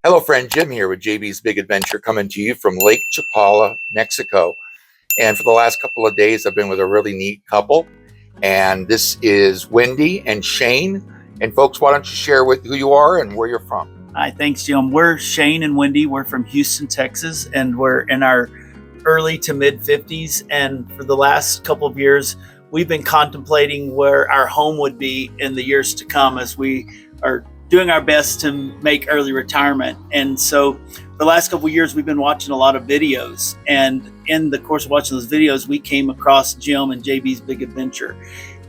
Hello, friend. Jim here with JB's Big Adventure, coming to you from Lake Chapala, Mexico. And for the last couple of days, I've been with a really neat couple. And this is Wendi and Shane. And folks, why don't you share with who you are and where you're from? Hi, thanks, Jim. We're Shane and Wendi. We're from Houston, Texas, and we're in our early to mid 50s. And for the last couple of years, we've been contemplating where our home would be in the years to come as we are doing our best to make early retirement. And so for the last couple of years, we've been watching a lot of videos. And in the course of watching those videos, we came across Jim and JB's Big Adventure.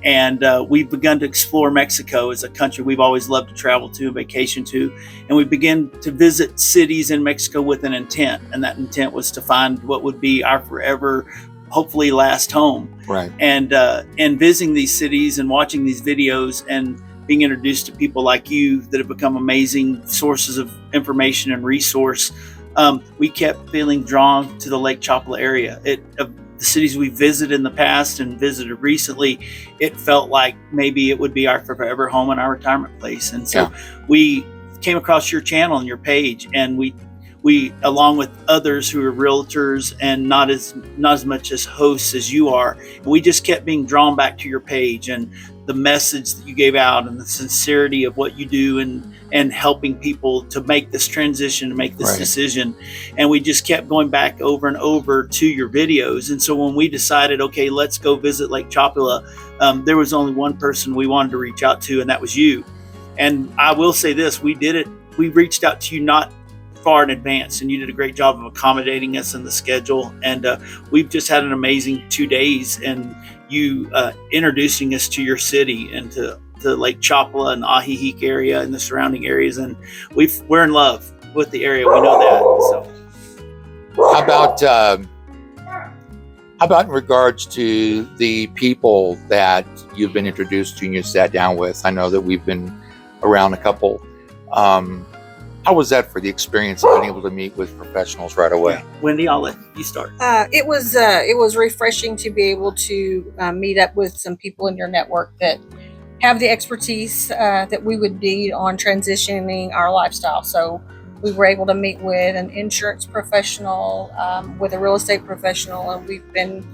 And we've begun to explore Mexico as a country we've always loved to travel to, vacation to. And we began to visit cities in Mexico with an intent. And that intent was to find what would be our forever, hopefully last home. Right. And visiting these cities and watching these videos and being introduced to people like you that have become amazing sources of information and resource, we kept feeling drawn to the Lake Chapala area. Of the cities we visited in the past and visited recently, it felt like maybe it would be our forever home and our retirement place. And so we came across your channel and your page, and we along with others who are realtors and not as much as hosts as you are, and we just kept being drawn back to your page and the message that you gave out and the sincerity of what you do and helping people to make this transition, to make this decision. And we just kept going back over and over to your videos. And so when we decided, okay, let's go visit Lake Chapala, there was only one person we wanted to reach out to, and that was you. And I will say this, we reached out to you not far in advance, and you did a great job of accommodating us in the schedule. And we've just had an amazing 2 days, and you introducing us to your city and to Lake Chapala and Ajijic area and the surrounding areas. And we're in love with the area. We know that. So How about in regards to the people that you've been introduced to and you sat down with? I know that we've been around a couple. How was that for the experience of being able to meet with professionals right away? Yeah. Wendi, I'll let you start. It was refreshing to be able to meet up with some people in your network that have the expertise that we would need on transitioning our lifestyle. So we were able to meet with an insurance professional, with a real estate professional, and we've been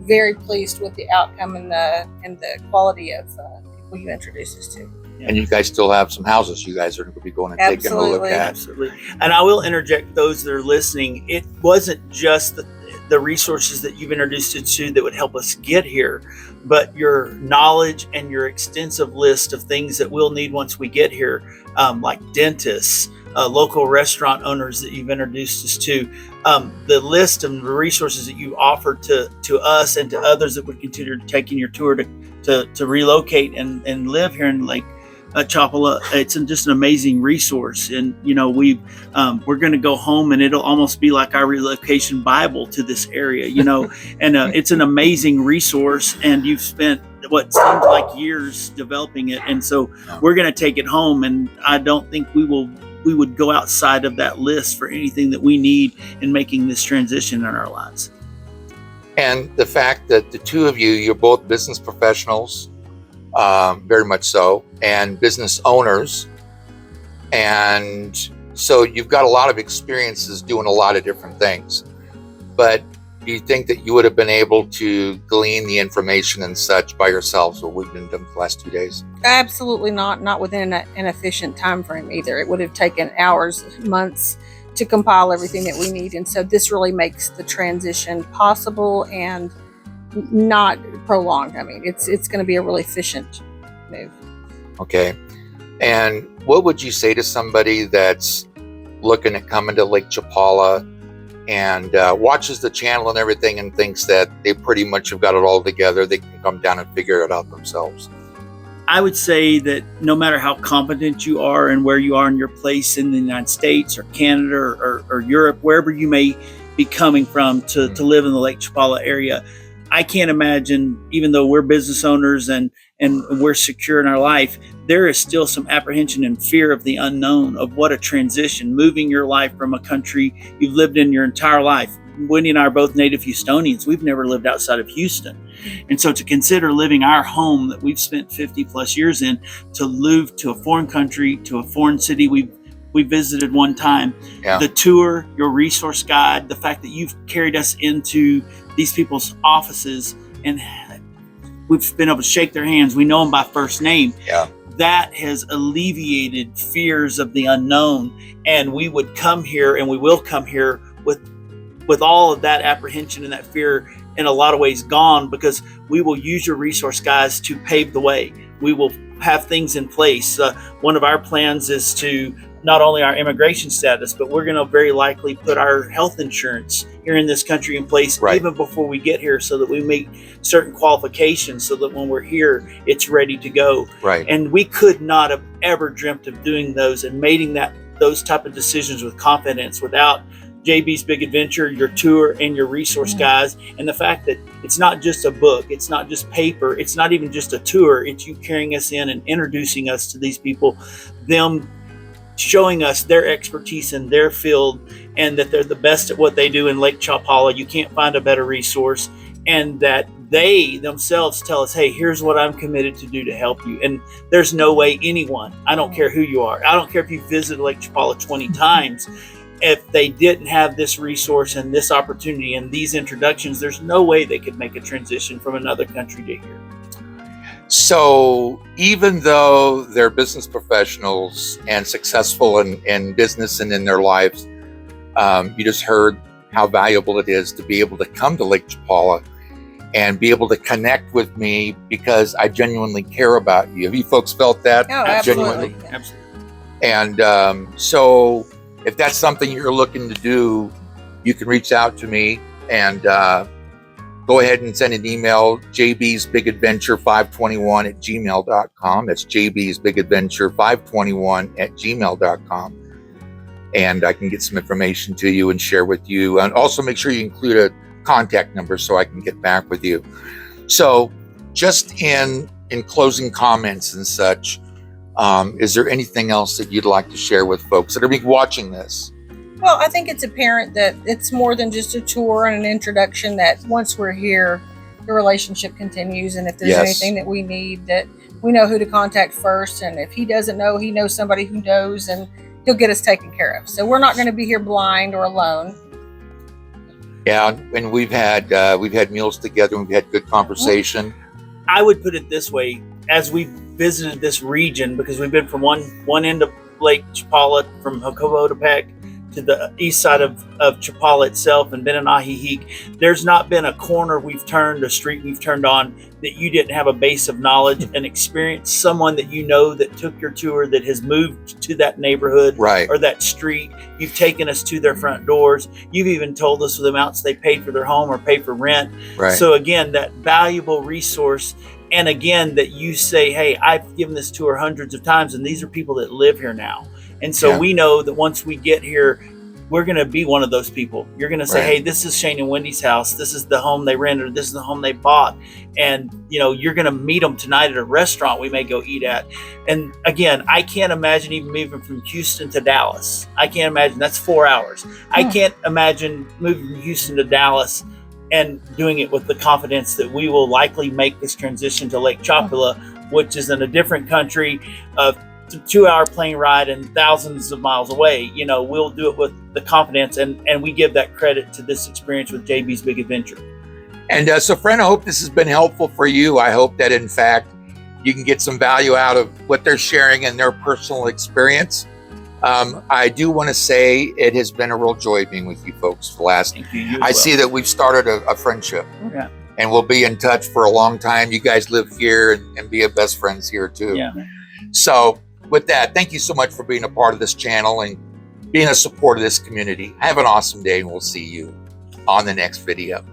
very pleased with the outcome and the quality of people you introduced us to. And you guys still have some houses you guys are going to be going and taking a look at. Absolutely. And I will interject those that are listening. It wasn't just the resources that you've introduced us to that would help us get here, but your knowledge and your extensive list of things that we'll need once we get here, like dentists, local restaurant owners that you've introduced us to, the list of the resources that you offer to us and to others that would consider taking your tour to relocate and live here in Lake Chapala. It's just an amazing resource. And we're going to go home and it'll almost be like our relocation Bible to this area, and it's an amazing resource, and you've spent what seems like years developing it. And so we're going to take it home, and I don't think we would go outside of that list for anything that we need in making this transition in our lives. And the fact that the two of you're both business professionals, very much so, and business owners. And so you've got a lot of experiences doing a lot of different things. But do you think that you would have been able to glean the information and such by yourselves, what we've been doing the last 2 days? Absolutely not within an efficient time frame either. It would have taken hours, months to compile everything that we need. And so this really makes the transition possible and not prolonged. I mean, it's going to be a really efficient move. Okay. And what would you say to somebody that's looking at coming to Lake Chapala and watches the channel and everything and thinks that they pretty much have got it all together, they can come down and figure it out themselves? I would say that no matter how competent you are and where you are in your place in the United States or Canada or Europe, wherever you may be coming from to live in the Lake Chapala area, I can't imagine, even though we're business owners and we're secure in our life, there is still some apprehension and fear of the unknown, of what a transition, moving your life from a country you've lived in your entire life. Wendy and I are both native Houstonians. We've never lived outside of Houston. And so to consider living our home that we've spent 50 plus years in, to move to a foreign country, to a foreign city we've we visited one time. Yeah. The tour, your resource guide, the fact that you've carried us into these people's offices and we've been able to shake their hands. We know them by first name. Yeah. That has alleviated fears of the unknown. And we would come here, and we will come here with all of that apprehension and that fear in a lot of ways gone, because we will use your resource guys to pave the way. We will have things in place. One of our plans is to not only our immigration status, but we're going to very likely put our health insurance here in this country in place even before we get here, so that we make certain qualifications so that when we're here, it's ready to go. Right. And we could not have ever dreamt of doing those and making those type of decisions with confidence without JB's Big Adventure, your tour, and your resource guys, and the fact that it's not just a book, it's not just paper, it's not even just a tour, it's you carrying us in and introducing us to these people, them showing us their expertise in their field, and that they're the best at what they do in Lake Chapala. You can't find a better resource, and that they themselves tell us, hey, here's what I'm committed to do to help you. And there's no way anyone, I don't care who you are, I don't care if you visited Lake Chapala 20 times, if they didn't have this resource and this opportunity and these introductions, there's no way they could make a transition from another country to here. So even though they're business professionals and successful in business and in their lives, you just heard how valuable it is to be able to come to Lake Chapala and be able to connect with me, because I genuinely care about you. Have you folks felt that? Oh, absolutely. Genuinely? Absolutely. And so if that's something you're looking to do, you can reach out to me and go ahead and send an email, jbsbigadventure521@gmail.com. That's jbsbigadventure521@gmail.com. And I can get some information to you and share with you. And also make sure you include a contact number so I can get back with you. So just in closing comments and such, is there anything else that you'd like to share with folks that are watching this? Well, I think it's apparent that it's more than just a tour and an introduction, that once we're here, the relationship continues. And if there's anything that we need, that we know who to contact first. And if he doesn't know, he knows somebody who knows, and he'll get us taken care of. So we're not going to be here blind or alone. Yeah, and we've had meals together, and we've had good conversation. I would put it this way: as we visited this region, because we've been from one end of Lake Chapala, from Hokobotepec to the east side of Chapala itself, and been in Ajijic, there's not been a corner we've turned, a street we've turned on, that you didn't have a base of knowledge and experience, someone that you know that took your tour, that has moved to that neighborhood or that street. You've taken us to their front doors. You've even told us the amounts they paid for their home or paid for rent. So again, that valuable resource. And again, that you say, hey, I've given this tour hundreds of times, and these are people that live here now. And so we know that once we get here, we're going to be one of those people. You're going to say, hey, this is Shane and Wendy's house. This is the home they rented. This is the home they bought. And, you're going to meet them tonight at a restaurant we may go eat at. And again, I can't imagine even moving from Houston to Dallas. I can't imagine. That's 4 hours. I can't imagine moving from Houston to Dallas and doing it with the confidence that we will likely make this transition to Lake Chapala, which is in a different country, a 2-hour plane ride and thousands of miles away. We'll do it with the confidence, and we give that credit to this experience with JB's Big Adventure. And so, friend, I hope this has been helpful for you. I hope that, in fact, you can get some value out of what they're sharing in their personal experience. I do want to say it has been a real joy being with you folks for the last. Thank you. I see that we've started a friendship, and we'll be in touch for a long time. You guys live here and be best friends here too. So with that, thank you so much for being a part of this channel and being a support of this community. Have an awesome day, and we'll see you on the next video.